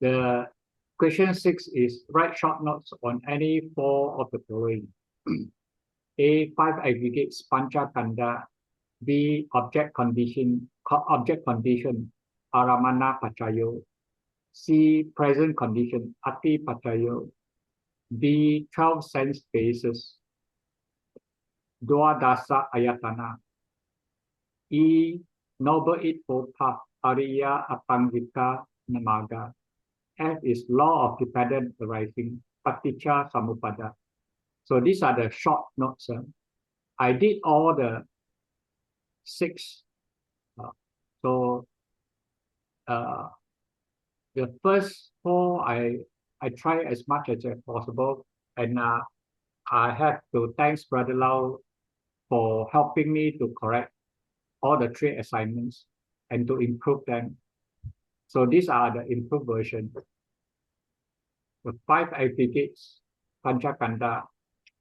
The question 6 is write short notes on any four of the following. A. Five aggregates pancha kanda. B. Object condition aramana pachayo. C. Present condition ati pachayo. D. 12 sense bases dwadasa ayatana. E. Noble Eightfold Path Ariya Apangita Namaga. F is law of dependent arising Paticca Samuppada. So these are the short notes. I did all the 6. So the first 4 I try as much as possible, and I have to thanks Brother Lau for helping me to correct all the 3 assignments and to improve them. So these are the improved version. The 5 aggregates Panchakanda.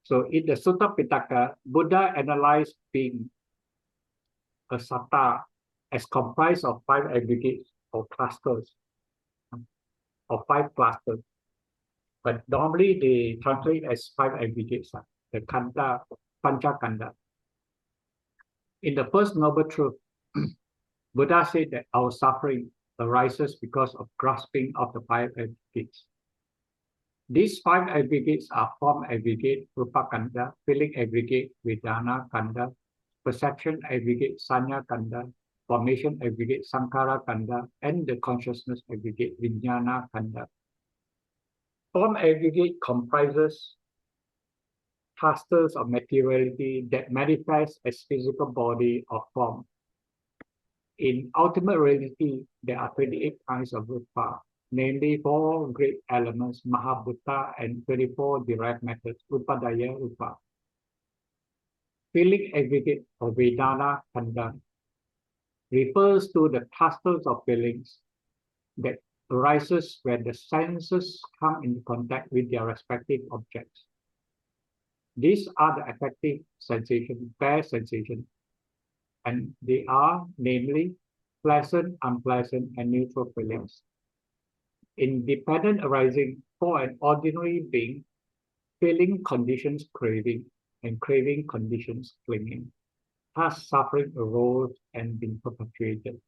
So in the Sutta Pitaka, Buddha analyzed being a satta as comprised of 5 aggregates or clusters, or 5 clusters. But normally they translate as 5 aggregates, the kanda, Panchakanda. In the first noble truth, Buddha said that our suffering arises because of grasping of the 5 aggregates. These 5 aggregates are form aggregate, rupa kanda, feeling aggregate, vedana kanda, perception aggregate, sanya kanda, formation aggregate, sankhara kanda, and the consciousness aggregate, vijnana kanda. Form aggregate comprises clusters of materiality that manifest as physical body or form. In ultimate reality, there are 28 kinds of rupa, namely 4 great elements, Mahabhuta, and 24 derived methods, Upadaya Rupa. Feeling aggregate or Vedana Kanda refers to the clusters of feelings that arises when the senses come into contact with their respective objects. These are the affective sensation, bare sensation, and they are namely pleasant, unpleasant, and neutral feelings. Independent arising for an ordinary being, feeling conditions craving, and craving conditions clinging. Thus suffering arose and been perpetuated.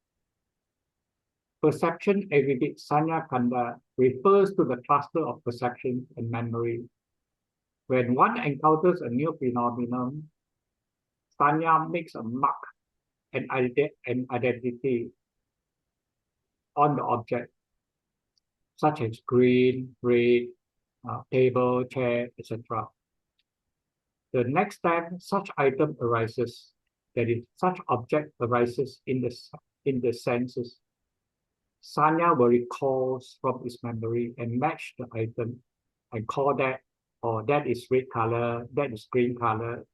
Perception aggregate sanya kanda refers to the cluster of perceptions and memory. When one encounters a new phenomenon, sanya makes a mark and identity on the object, such as green, red, table, chair, etc. The next time such item arises, that is, such object arises in the senses, sanya will recall from its memory and match the item and call that, or that is red color, that is green color.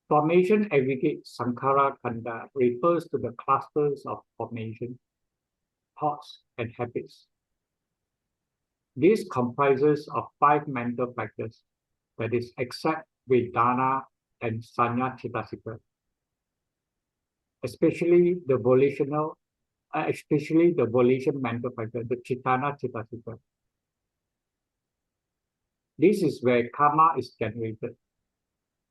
Formation aggregate sankhara kanda refers to the clusters of formation, thoughts, and habits. This comprises of 5 mental factors, that is, except vedana and sanya chitasika, especially the volition mental factor, the chitana chitasika. This is where karma is generated.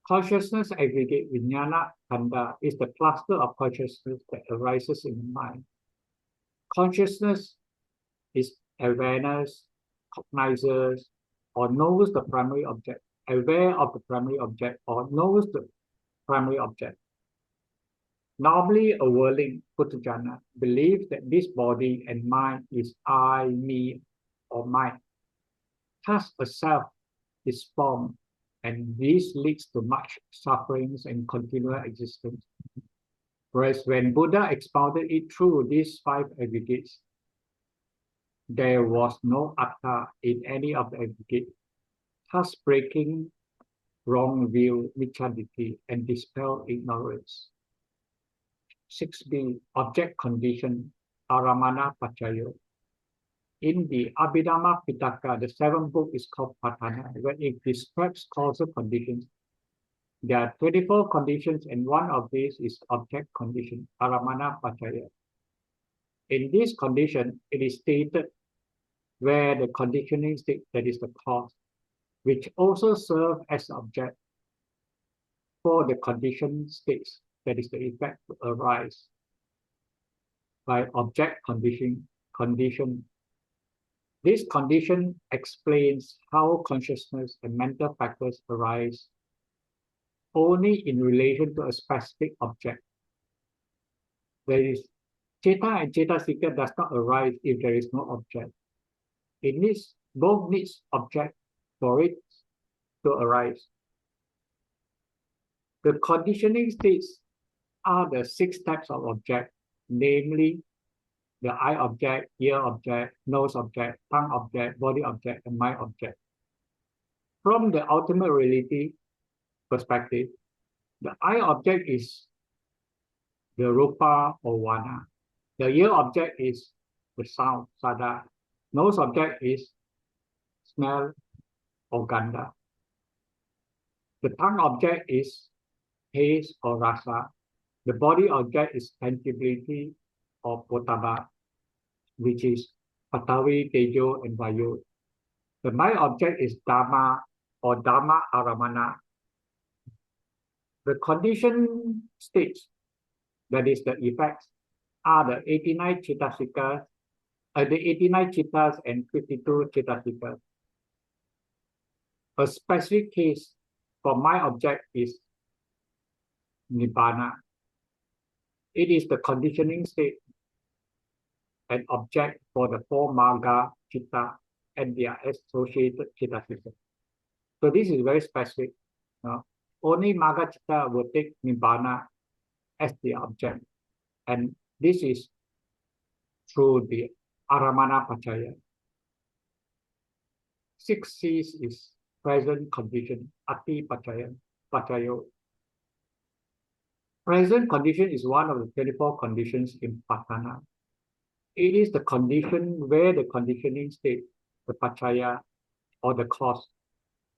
Consciousness aggregate vijnana kanda is the cluster of consciousness that arises in the mind. Consciousness is awareness, cognizes, or knows the primary object, aware of the primary object, or knows the primary object. Normally, a worldling Puthujjana believes that this body and mind is I, me, or mine. Thus, a self is formed, and this leads to much sufferings and continual existence. Whereas when Buddha expounded it through these 5 aggregates, there was no atta in any of the aggregates, thus breaking wrong view, michaditi, and dispel ignorance. 6b, object condition, aramana pachayo. In the Abhidhamma Pitaka, the 7th book is called Patana, where it describes causal conditions. There are 24 conditions, and one of these is object condition, aramana pachaya. In this condition, it is stated where the conditioning state, that is the cause, which also serve as object for the conditioned states, that is the effect to arise by object condition. This condition explains how consciousness and mental factors arise only in relation to a specific object. There is Cheta and Cetasika does not arise if there is no object. Both needs object for it to arise. The conditioning states are the 6 types of object, namely the eye object, ear object, nose object, tongue object, body object, and mind object. From the ultimate reality perspective, the eye object is the rupa or vana. The ear object is the sound, sada. Nose object is smell or gandha. The tongue object is taste or rasa. The body object is tangibility or potaba, which is patavi, tejo, and vayu. The mind object is dhamma or dhamma aramana. The conditioned states, that is the effects, are the 89 chitasikas, the 89 chittas and 52 chitasikas. A specific case for my object is nibbana. It is the conditioning state and object for the 4 magga chitta and their associated chittasika. So this is very specific. Only magga chitta will take nibbana as the object, and this is through the aramana pachaya. 6 C's is present condition, ati pachayo. Present condition is one of the 24 conditions in Patana. It is the condition where the conditioning state, the pachaya or the cause,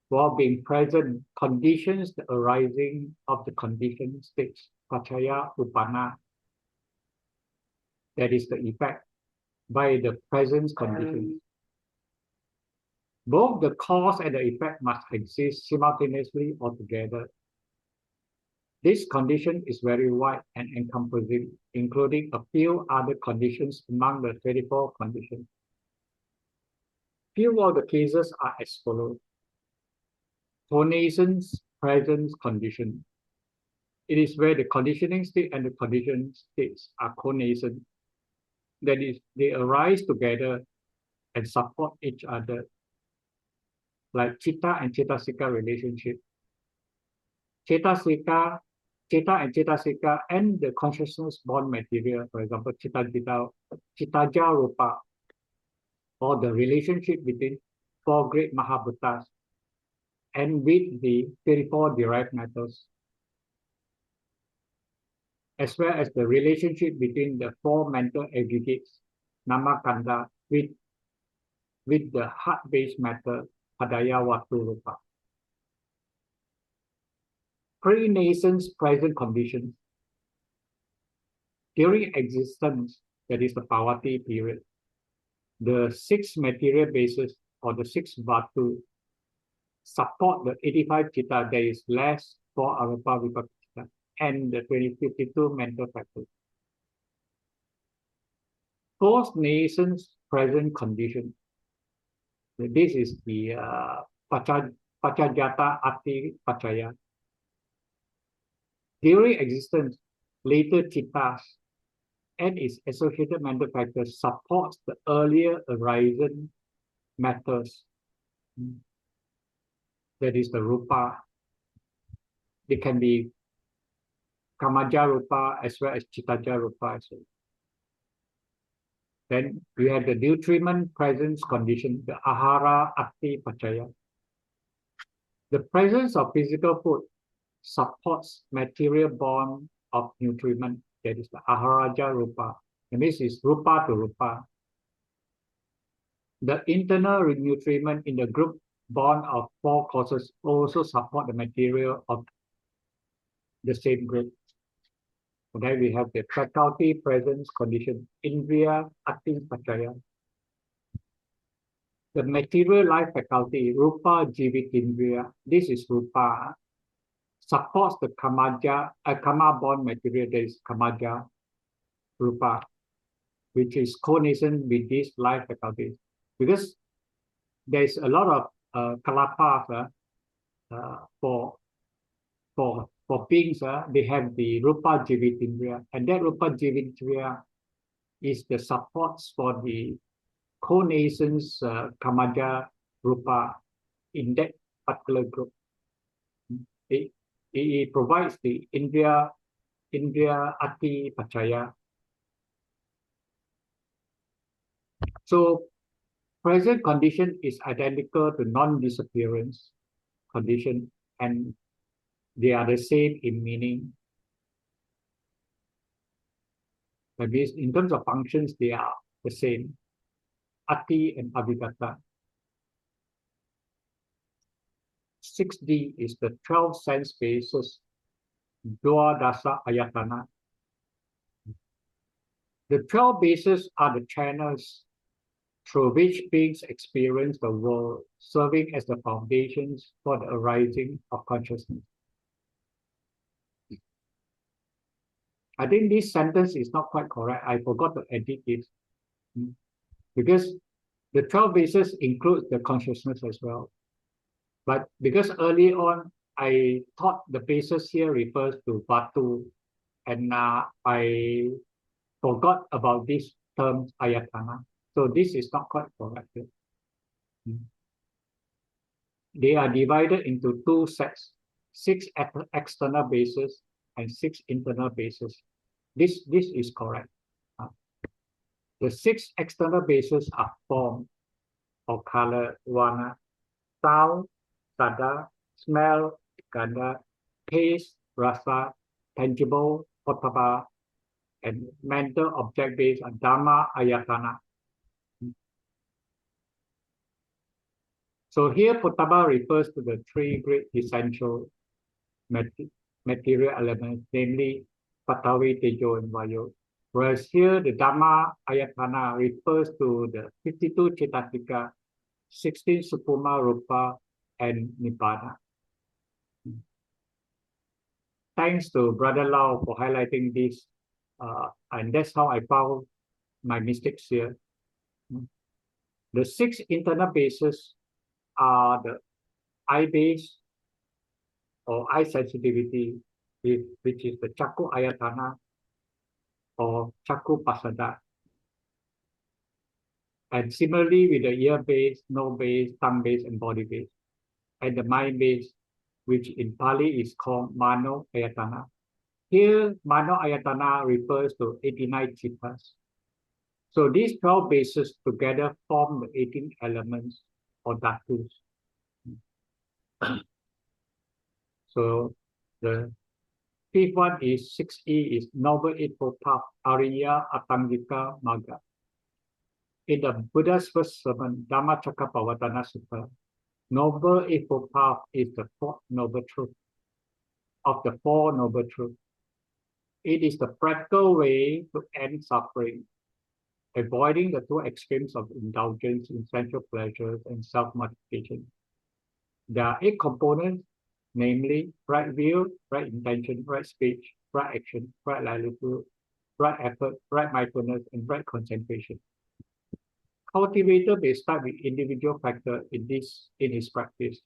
while being present, conditions the arising of the conditioned states, pachaya upana. That is the effect by the present condition. Both the cause and the effect must exist simultaneously or together. This condition is very wide and encompassing, including a few other conditions among the 24 conditions. Few of the cases are as follows. Connaissance presence condition. It is where the conditioning state and the conditioned states are connaissant. That is, they arise together and support each other, like chitta and cetasika relationship. Cheta and cetasika and the consciousness born material, for example, chittaja rupa, or the relationship between 4 great mahabhutas and with the 34 derived matters, as well as the relationship between the 4 mental aggregates, namakanda, with the heart-based matter, padaya vatu rupa. Pre-nascence present conditions. During existence, that is the Pawati period, the 6 material bases or the 6 vatu support the 85 chitta that is less for arupa vipakita and the 52 mental factors. Post-nascence present condition. This is the pachajata ati pachaya. During existence, later chittas and its associated mental factors supports the earlier arisen matters. That is the rupa. It can be kamaja rupa as well as chittaja rupa as well. Then we have the nutriment presence condition, the ahara ati pachaya. The presence of physical food supports material bond of nutriment, that is the aharaja rupa, and this is rupa to rupa. The internal nutriment in the group bond of 4 causes also support the material of the same group. And then we have the faculty, presence, condition, Indriya, Ati, Pachaya. The material life faculty, Rupa, Jivit, Indriya, this is Rupa, supports the Kama-born material, that is Kamaja, Rupa, which is co-nascent with this life faculty. Because there's a lot of kalapas for beings, they have the Rupa Jivitindriya, and that Rupa Jivitindriya is the supports for the co-nascence Kamaja Rupa in that particular group. It provides the Indriya Ati Pachaya. So present condition is identical to non-disappearance condition, and they are the same in meaning. That means in terms of functions, they are the same. Ati and Abhigata. 6D is the 12 sense bases, Dwadasa Ayatana. The 12 bases are the channels through which beings experience the world, serving as the foundations for the arising of consciousness. I think this sentence is not quite correct. I forgot to edit it. Because the 12 bases include the consciousness as well. But because early on, I thought the bases here refers to Batu, and I forgot about this term Ayatana. So this is not quite correct. They are divided into two sets, 6 external bases and 6 internal bases. This is correct. The 6 external bases are form or color, Vana, sound, Sada, smell, Gandha, taste, Rasa, tangible, Potapa, and mental object based on Dhamma Ayatana. So here Potapa refers to the 3 great essential material elements, namely Patavi, Tejo, and Vayu. Whereas here the Dhamma Ayatana refers to the 52 Cetatika, 16 Supuma Rupa, and Nibbana. Thanks to Brother Lau for highlighting this, and that's how I found my mistakes here. The 6 internal bases are the eye base or eye sensitivity, which is the Chakku Ayatana or Chakku Pasada. And similarly with the ear base, nose base, tongue base, and body base. And the mind base, which in Pali is called Mano Ayatana. Here, Mano Ayatana refers to 89 chittas. So these 12 bases together form the 18 elements or dhatus. So the 5th one is 6E is Noble Eightfold Path, Ariya Atangika Magga. In the Buddha's first sermon, Dhammacakkappavattana Sutta, Noble Eightfold Path is the 4th noble truth of the 4 noble truths. It is the practical way to end suffering, avoiding the 2 extremes of indulgence in sensual pleasures and self-mortification. There are 8 components, namely right view, right intention, right speech, right action, right livelihood, right effort, right mindfulness, and right concentration. Cultivator may start with individual factor in his practice,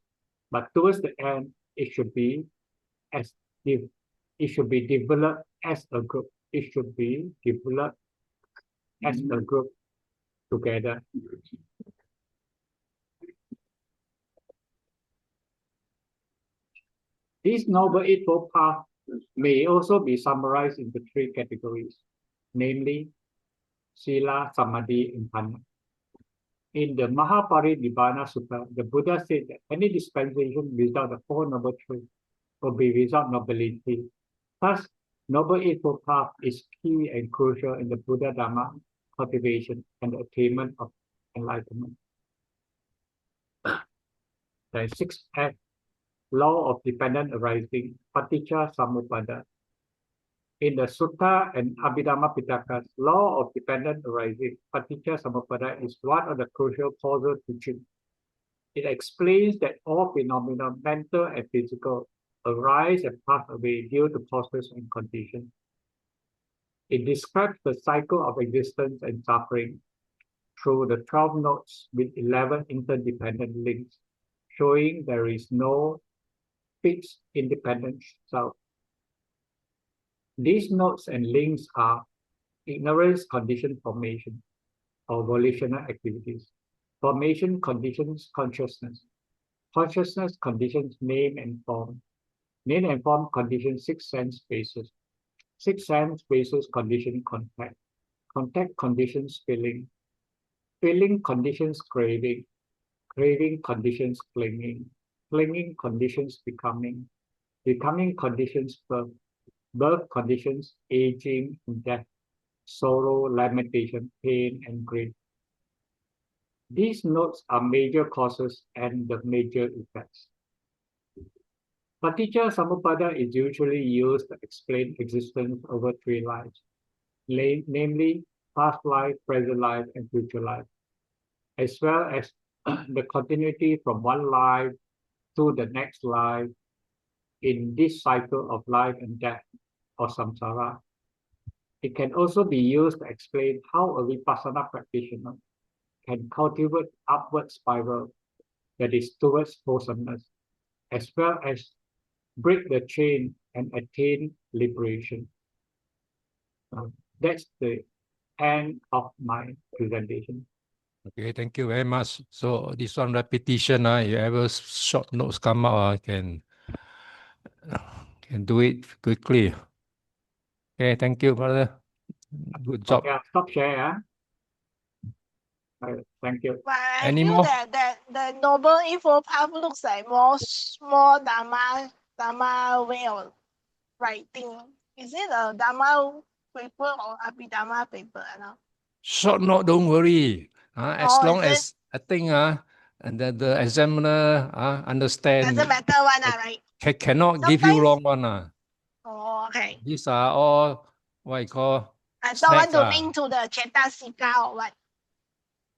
but towards the end, it should be developed as a group. It should be developed as a group together. This Noble Eightfold Path may also be summarized into 3 categories, namely Sila, Samadhi, and Panna. In the Mahaparinibbana Sutta, the Buddha said that any dispensation without the 4 noble truths will be without nobility. Thus, Noble Eightfold Path is key and crucial in the Buddha Dhamma cultivation and the attainment of enlightenment. The 6th Law of dependent arising, Paticca Samuppada. In the Sutta and Abhidhamma Pitaka's law of dependent arising, Paticca Samuppada is one of the crucial causal teachings. It explains that all phenomena, mental and physical, arise and pass away due to causes and conditions. It describes the cycle of existence and suffering through the 12 notes with 11 interdependent links, showing there is no fixed independent self. These notes and links are ignorance conditioned formation or volitional activities. Formation conditions consciousness. Consciousness conditions name and form. Name and form condition 6 sense spaces. 6 sense spaces condition contact. Contact conditions feeling. Feeling conditions craving. Craving conditions clinging. Clinging conditions becoming. Becoming conditions birth. Birth conditions aging and death. Sorrow, lamentation, pain, and grief. These notes are major causes and the major effects. Paticca Samuppada is usually used to explain existence over 3 lives, namely past life, present life, and future life, as well as the continuity from one life to the next life in this cycle of life and death or samsara. It can also be used to explain how a vipassana practitioner can cultivate upward spiral that is towards wholesomeness, as well as break the chain and attain liberation. That's the end of my presentation. Okay, thank you very much. So this one repetition, you ever short notes come out, can do it quickly. Okay, thank you, brother. Good job. Okay, I'll stop share. Thank you. But I Any feel more? that the noble info path looks like more Dharma way of writing. Is it a Dharma paper or Abhidhamma paper? No? Short note, don't worry. As Oh, long is it? as I think and the examiner understand. Doesn't matter one, right? Cannot give you long one. Oh, okay. These are all what I call I don't want snacks. to link to the Cetasika or what.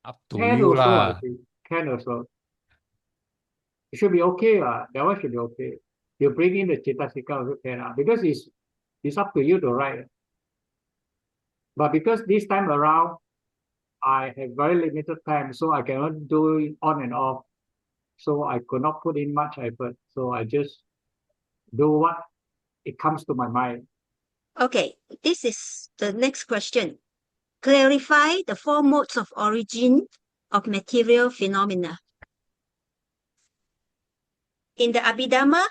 Up to Can you also, lah. Can also. It should be okay. That one should be okay. You bring in the Cetasika also can, because it's up to you to write. But because this time around, I have very limited time, so I cannot do it on and off. So I could not put in much effort. So I just do what it comes to my mind. Okay, this is the next question. Clarify the 4 modes of origin of material phenomena. In the Abhidhamma,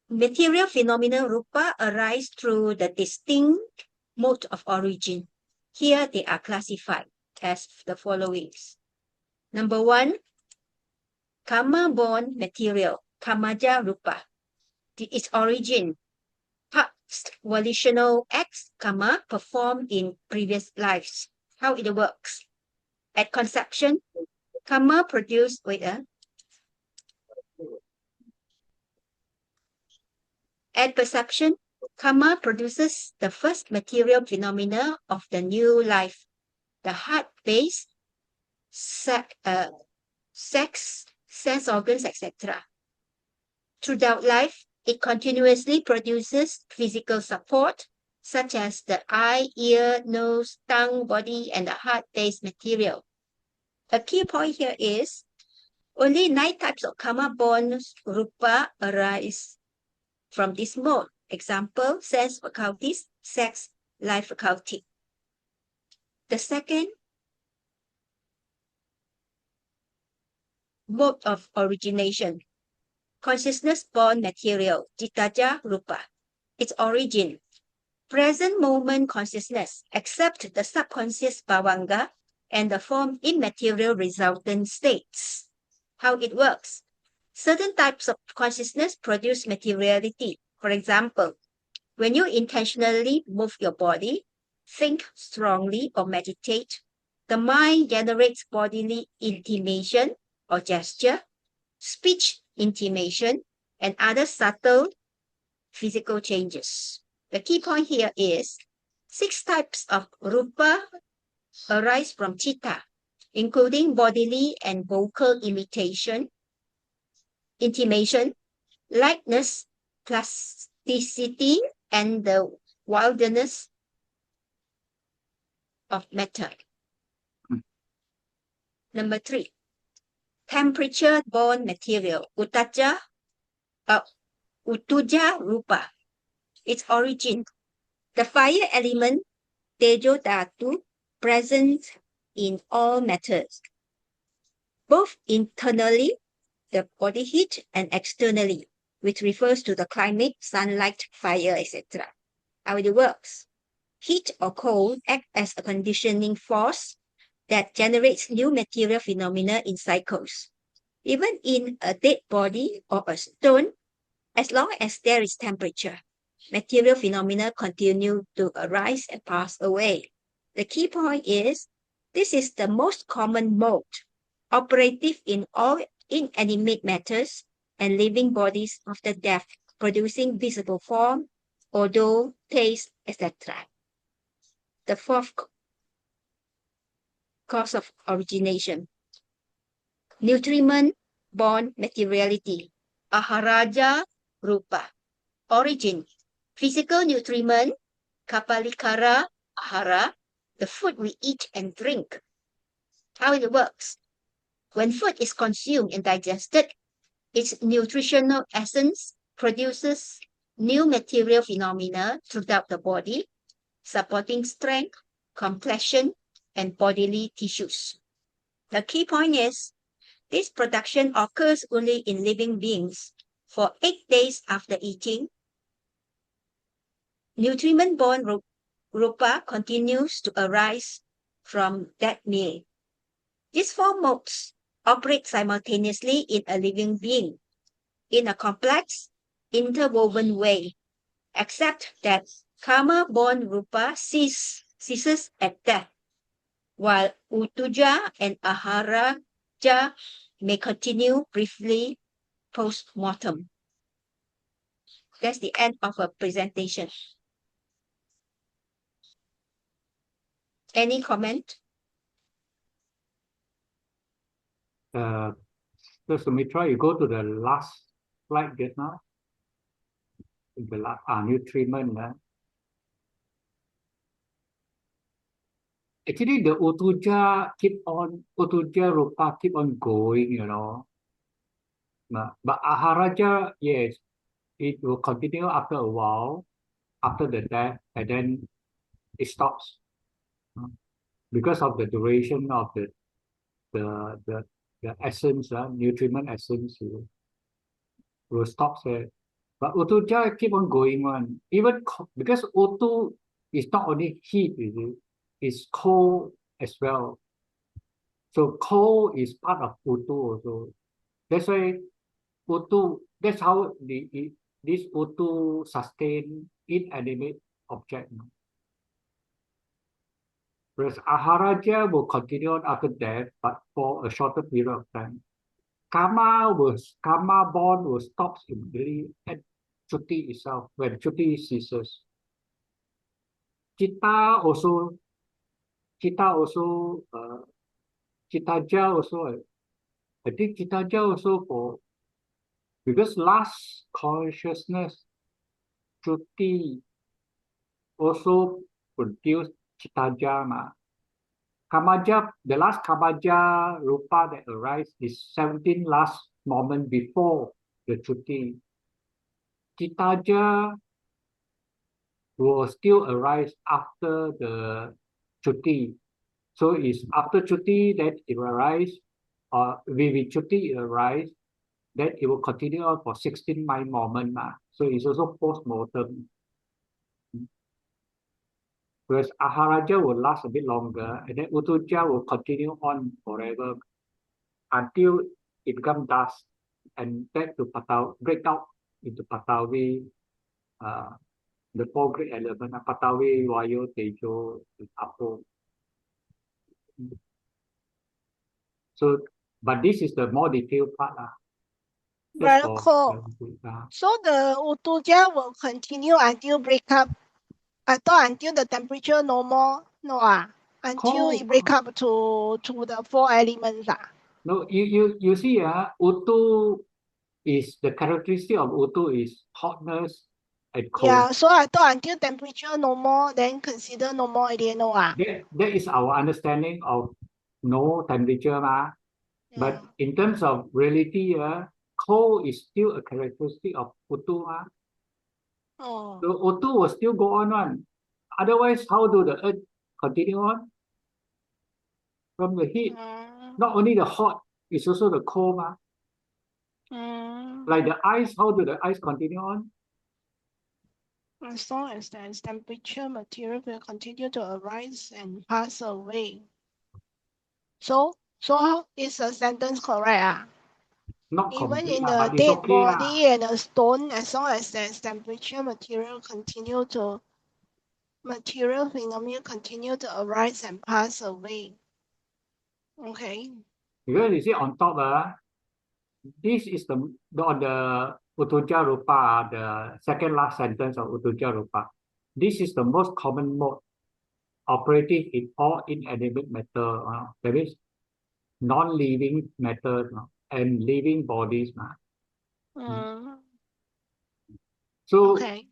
material phenomena rupa arise through the distinct mode of origin. Here they are classified as the following. Number 1, karma-born material, kamaja rupa. Its origin, past volitional acts, karma, performed in previous lives. How it works. At conception, karma produced, At perception, karma produces the first material phenomena of the new life, the heart-based, sex, sense organs, etc. Throughout life, it continuously produces physical support, such as the eye, ear, nose, tongue, body, and the heart-based material. A key point here is only 9 types of karma-born rupa arise from this mode. Example, sense faculties, sex, life faculty. The second mode of origination, consciousness-born material, jitaja rupa. Its origin, present moment consciousness, except the subconscious bhavanga and the form immaterial resultant states. How it works. Certain types of consciousness produce materiality. For example, when you intentionally move your body, think strongly or meditate, the mind generates bodily intimation or gesture, speech intimation, and other subtle physical changes. The key point here is 6 types of rupa arise from chitta, including bodily and vocal intimation, lightness, plasticity, and the wildness of matter. Number 3, temperature-borne material, Utuja rupa. Its origin, the fire element, Tejo Dhatu, present in all matters, both internally, the body heat, and externally, which refers to the climate, sunlight, fire, etc. How it works. Heat or cold act as a conditioning force that generates new material phenomena in cycles. Even in a dead body or a stone, as long as there is temperature, material phenomena continue to arise and pass away. The key point is, this is the most common mode, operative in all inanimate matters and living bodies after death, producing visible form, odor, taste, etc. The 4th cause of origination, nutriment-borne materiality, aharaja rupa. Origin, physical nutriment, kapalikara ahara, the food we eat and drink. How it works. When food is consumed and digested, its nutritional essence produces new material phenomena throughout the body, supporting strength, complexion, and bodily tissues. The key point is, this production occurs only in living beings. For 8 days after eating, nutriment-borne rupa continues to arise from that meal. These 4 modes operate simultaneously in a living being in a complex, interwoven way, except that karma-borne rupa ceases at death, while utuja and aharaja may continue briefly post-mortem. That's the end of a presentation. Any comment? So Sumitra, you go to the last slide just now. The last nutriment. Actually, the utuja rupa keep on going, you know. But aharaja, yes, it will continue after a while, after the death, and then it stops because of the duration of the essence, nutriment essence will stop there. But utuja keep on going on, even because utu is not only heat, it's cold as well. So cold is part of utu also. That's why utu. That's how this utu sustain inanimate object. Whereas aharaja will continue on after death, but for a shorter period of time. Karma born will stop immediately at chuti itself, when chuti ceases. Chitta also, Chittaja also, I think Chittaja also because last consciousness, chuti also produce Chittaja. Kamaja, the last Kamaja rupa that arises is 17 last moment before the chuti. Chittaja will still arise after the chuti. So it's after chuti that it will arise, or with chuti it arise, then it will continue on for 16 mind moment. So it's also post-mortem. Whereas aharaja will last a bit longer, and then utuja will continue on forever until it becomes dust, and then to break out into patavi, the 4 great elements, patavi, vayu, tejo, and apo. So, but this is the more detailed part. Very for cool. clarity. So the utuja will continue until breakup. I thought until the temperature normal. No, until it break up to the 4 elements. No, you see, Utu is the characteristic of Utu is hotness and cold. Yeah, so I thought until temperature normal, then consider normal already. No, That is our understanding of no temperature, But in terms of reality, cold is still a characteristic of Utu. Oh. The Utu will still go on. Otherwise, how do the earth continue on? From the heat. Not only the hot, it's also the cold. Like the ice, how do the ice continue on? As long as there is temperature, material will continue to arise and pass away. So how is the sentence correct? Not Even complete, in a but it's dead okay. body and a stone, as long as there is temperature, material phenomena continue to arise and pass away. Okay. Because you see on top, this is on the Utuja Rupa, the second last sentence of Utuja Rupa. This is the most common mode operating in all inanimate matter. That is non-living matter and living bodies. So Okay.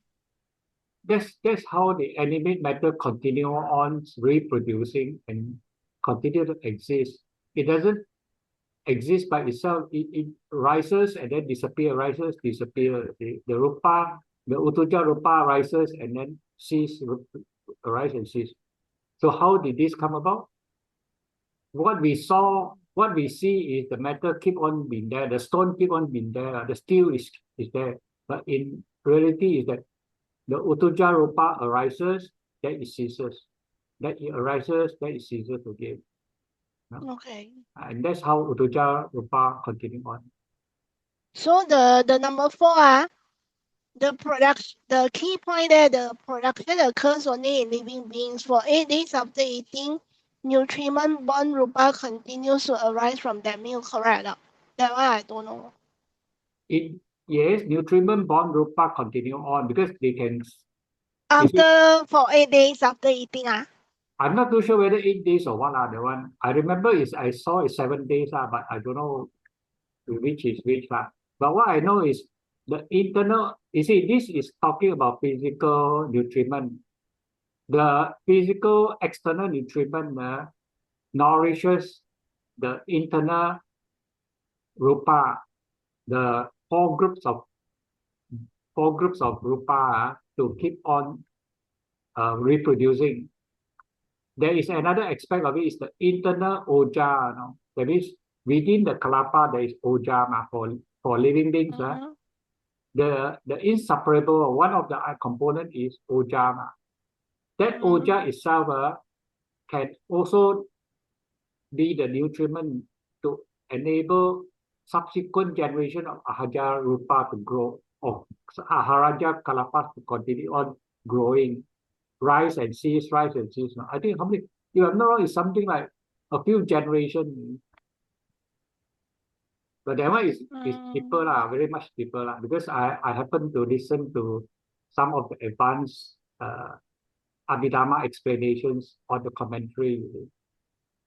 that's how the animate matter continue on reproducing and continue to exist. It doesn't exist by itself. It rises and then disappear, rises, disappear. The rupa, the Utuja Rupa rises and then cease, rise and cease. So how did this come about? What we see is the matter keep on being there, the stone keep on being there, the steel is there. But in reality is that the Utuja Rupa arises, then it ceases. Then it arises, then it ceases again. Okay. And that's how Utuja Rupa continue on. So the number 4, the key point there, the production occurs only in living beings. For 8 days after eating, nutriment born rupa continues to arise from that meal, correct? That one I don't know. Yes, nutriment born Rupa continue on because they can. For 8 days after eating, I'm not too sure whether 8 days or what the one. I remember I saw it 7 days, but I don't know which is which. But what I know is the internal, you see, this is talking about physical nutriment. The physical external nutriment nourishes the internal rupa, the four groups of rupa to keep on reproducing. There is another aspect of it is the internal oja. That is within the kalapa there is oja for living beings. The inseparable one of the component is oja. That oja itself can also be the nutriment to enable subsequent generation of Ahaja Rupa to grow, of Aharaja Kalapas to continue on growing, rise and cease. I think how many, if I'm not wrong, it's something like a few generations. But that one is deeper, very much deeper. Because I happen to listen to some of the advanced Abhidhamma explanations on the commentary.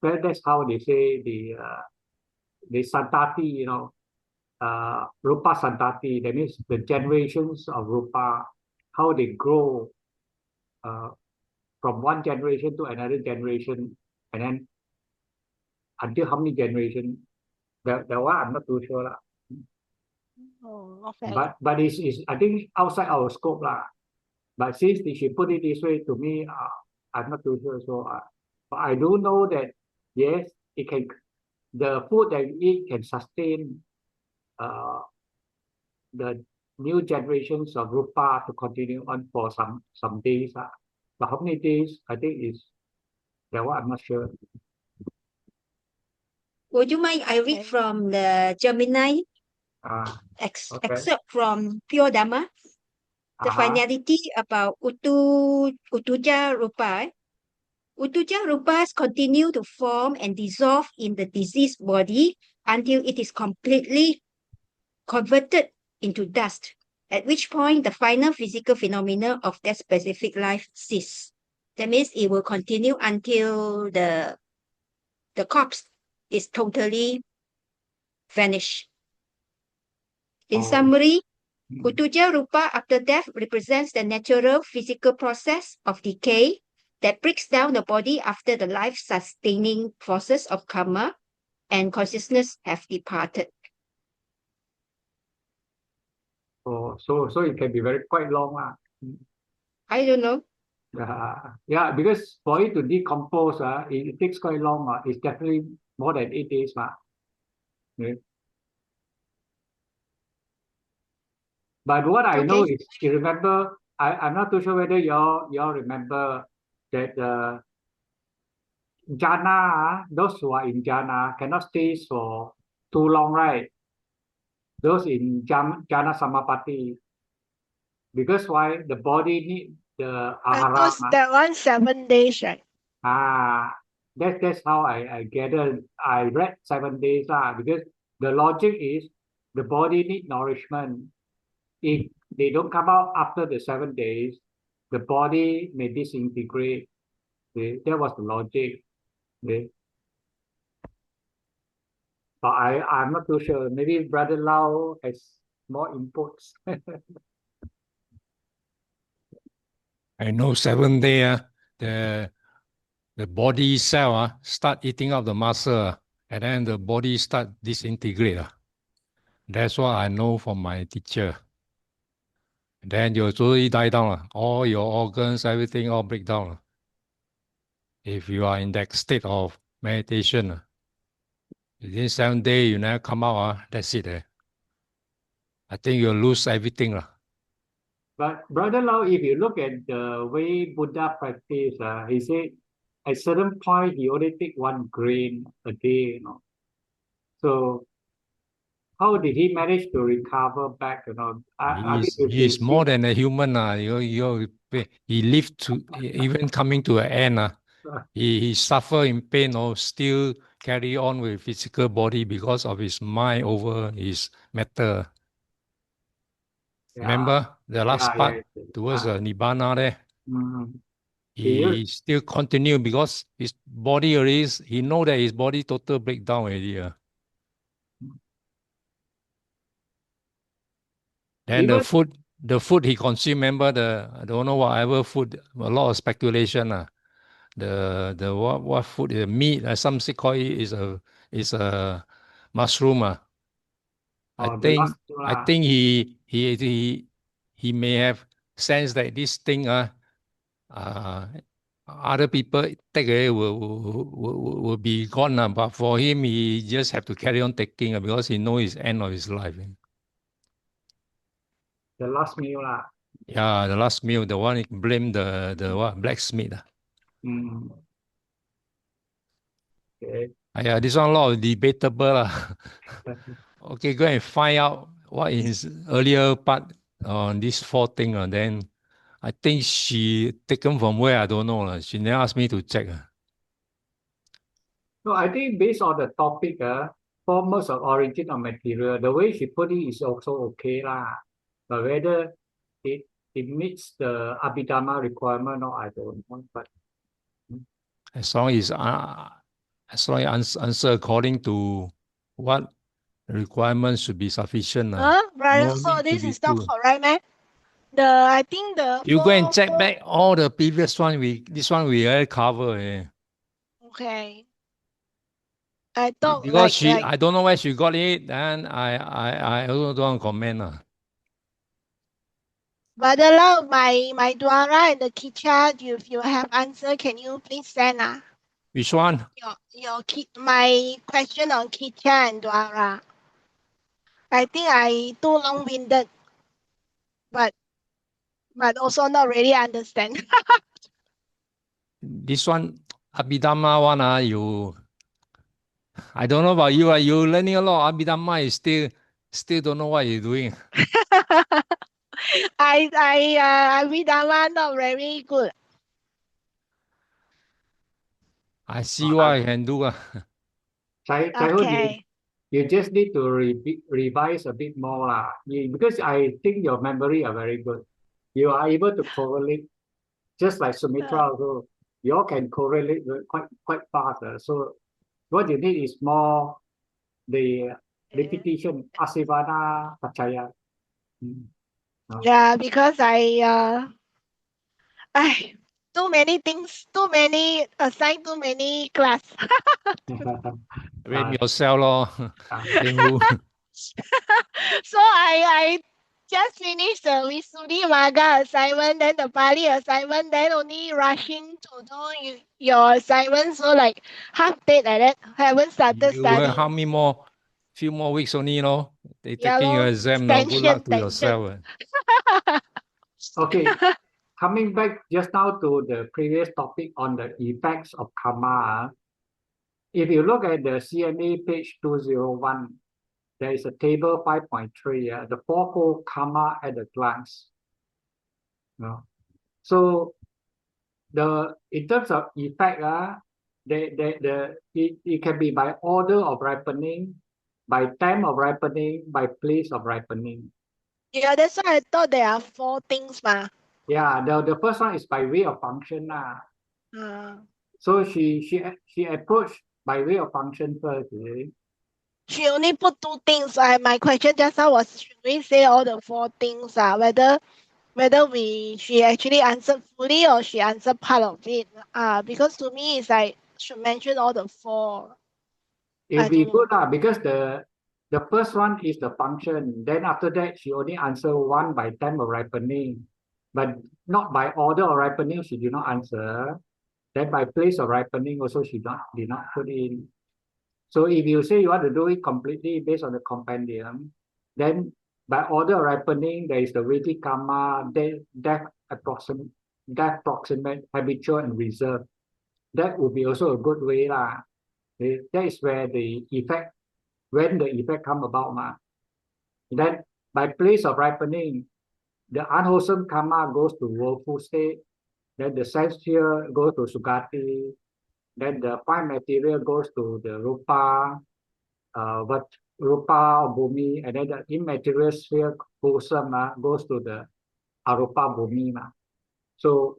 That's how they say the santati, rupa santati. That means the generations of rupa, how they grow from one generation to another generation, and then until how many generations. That one I'm not too sure. Okay. But it's I think outside our scope. But since she put it this way to me, I'm not too sure. So but I do know that yes, it can. The food that we eat can sustain the new generations of rupa to continue on for some days. But how many days? I think is that one I'm not sure. Would you mind I read from the Gemini Okay. excerpt from Pure Dhamma? The finality about Utuja Rupa. Utuja Rupas continue to form and dissolve in the diseased body until it is completely converted into dust, at which point the final physical phenomena of that specific life cease. That means it will continue until the corpse is totally vanished. In Oh. summary, Mm. Kutuja Rupa after death represents the natural physical process of decay that breaks down the body after the life-sustaining forces of karma and consciousness have departed. Oh, so it can be very quite long lah. I don't know. Yeah, because for it to decompose, it takes quite long. It's definitely more than 8 days. Yeah. But what I know Okay. is, you remember, I'm not too sure whether y'all remember that jhana, those who are in jhana cannot stay for too long, right? Those in jhana samapatti, because why? The body need the ahara. Because that one 7 days, right? That's how I gathered. I read 7 days because the logic is the body need nourishment. If they don't come out after the 7 days, the body may disintegrate. That was the logic. But I'm not too sure. Maybe Brother Lau has more inputs. I know 7 day, the body cell start eating up the muscle, and then the body start disintegrate. That's what I know from my teacher. Then you slowly die down. All your organs, everything all break down. If you are in that state of meditation, within 7 days you never come out, that's it. I think you'll lose everything. But Brother Lau, if you look at the way Buddha practice, he said at certain point he only take 1 grain a day. So how did he manage to recover back? He's more than a human. He lived to even coming to an end. He suffer in pain or still carry on with physical body because of his mind over his matter. Remember the last part towards the Nibbana there? He still continue because his body already, he know that his body total breakdown already. Then the food he consumed, remember I don't know whatever food, a lot of speculation. The what food is meat, some say call it is a mushroom. I think he may have sensed that this thing other people take away will be gone. But for him, he just have to carry on taking because he knows it's end of his life. The last meal. Yeah, the last meal, the one he blamed the what blacksmith. Okay. Yeah, this one a lot of debatable. Okay, go and find out what is earlier part on this 4 thing. Then I think she taken from where I don't know. She never asked me to check. No, I think based on the topic, forms of origin of material, the way she put it is also okay lah. But whether it meets the Abhidhamma requirement or I don't know. But as long as answer according to what requirements should be sufficient. Right. So this is not correct, man. I think you go and check back all the previous one. This one we already cover. Okay. I thought because I don't know where she got it, and I also don't want to comment. But allow my Dwara and the Kicha, if you have answer, can you please send? Which one? My question on Kicha and Dwara. I think I too long-winded, but also not really understand. This one, Abhidhamma one, I don't know about you. You learning a lot. Abhidhamma is still don't know what you're doing. Abhidhamma not very good. I see what I can do. Okay. You just need to revise a bit more lah. Because I think your memory are very good. You are able to correlate, just like Sumitra also. You all can correlate quite fast. So what you need is more the repetition, asivana, pachaya. Yeah, because I too many things, too many assign too many class. Blame yourself, lor. Blame who? So I just finished the Visuddhi Magga assignment, then the Pali assignment, then only rushing to do your assignment. So like half dead like that. Haven't started You have how studying. many more? Few more weeks only, you know. They Yeah, taking your lor. exam, no. Good luck to Tension. yourself. Okay, coming back just now to the previous topic on the effects of karma. If you look at the CMA page 201, there is a table 5.3, the fourfold karma at a glance. So in terms of effect, it can be by order of ripening, by time of ripening, by place of ripening. Yeah, that's why I thought there are 4 things, ma. Yeah, the first one is by way of function. So she approached by way of function first. She only put 2 things. My question just now was, should we say all the 4 things? Whether she actually answered fully or she answered part of it. Because to me it's like should mention all the 4. It'll be good because the first one is the function. Then after that, she only answer one by time of ripening, but not by order of ripening. She did not answer. Then by place of ripening also she did not put in. So if you say you want to do it completely based on the compendium, then by order of ripening there is the Vedic karma, death proximate, habitual, and reserved. That would be also a good way lah. That is where the effect, when the effect come about. Then by place of ripening, the unwholesome karma goes to woeful state. Then the sensual goes to sugati. Then the fine material goes to the rupa, rupa bhumi, and then the immaterial sphere wholesome goes to the arupa bhumi. So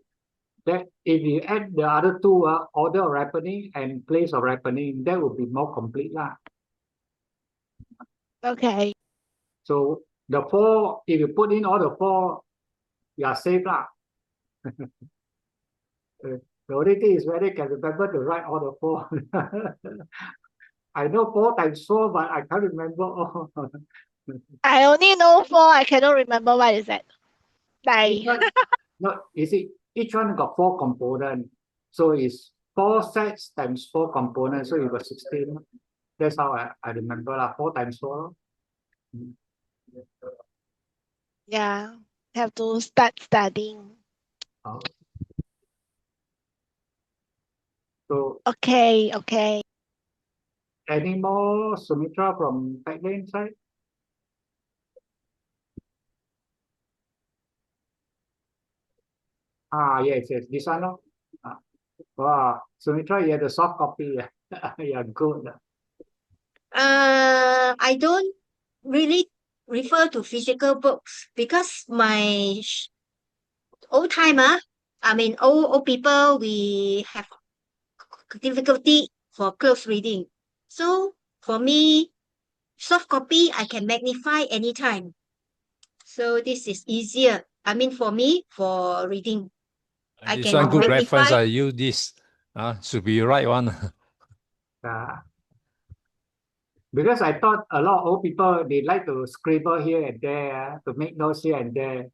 that if you add the other two, order of ripening and place of ripening, that would be more complete lah. Okay. So the 4, if you put in all the 4, you are safe lah. The only thing is whether you can remember to write all the 4. I know 4 times 4, but I can't remember all. I only know 4. I cannot remember what is that. No, you see, each one got 4 components. So it's 4 sets times 4 components. So you got 16. That's how I remember lah. 4 times 4. Yeah, have to start studying. So Okay. any more, Sumitra, from backend side? Yes. This one, no? Wow, Sumitra, you have the soft copy. Yeah, good. I don't really refer to physical books because my old time, old people, we have difficulty for close reading. So for me, soft copy, I can magnify anytime. So this is easier. For me, for reading. I This can one good magnify. reference. I use this. Should be right one. Because I thought a lot of old people, they like to scribble here and there, to make notes here and there.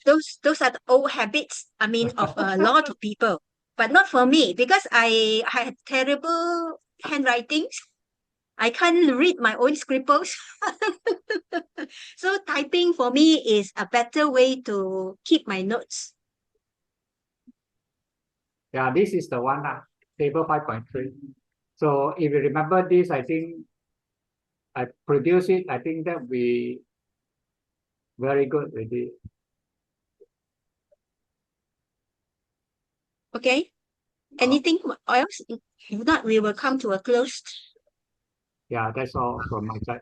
Those are the old habits, of a lot of people. But not for me, because I had terrible handwritings. I can't read my own scribbles. So typing for me is a better way to keep my notes. Yeah, this is the one, table 5.3. So if you remember this, I think I produce it. I think that would be very good with it. Okay. Anything else? If not, we will come to a close. Yeah, that's all from my side.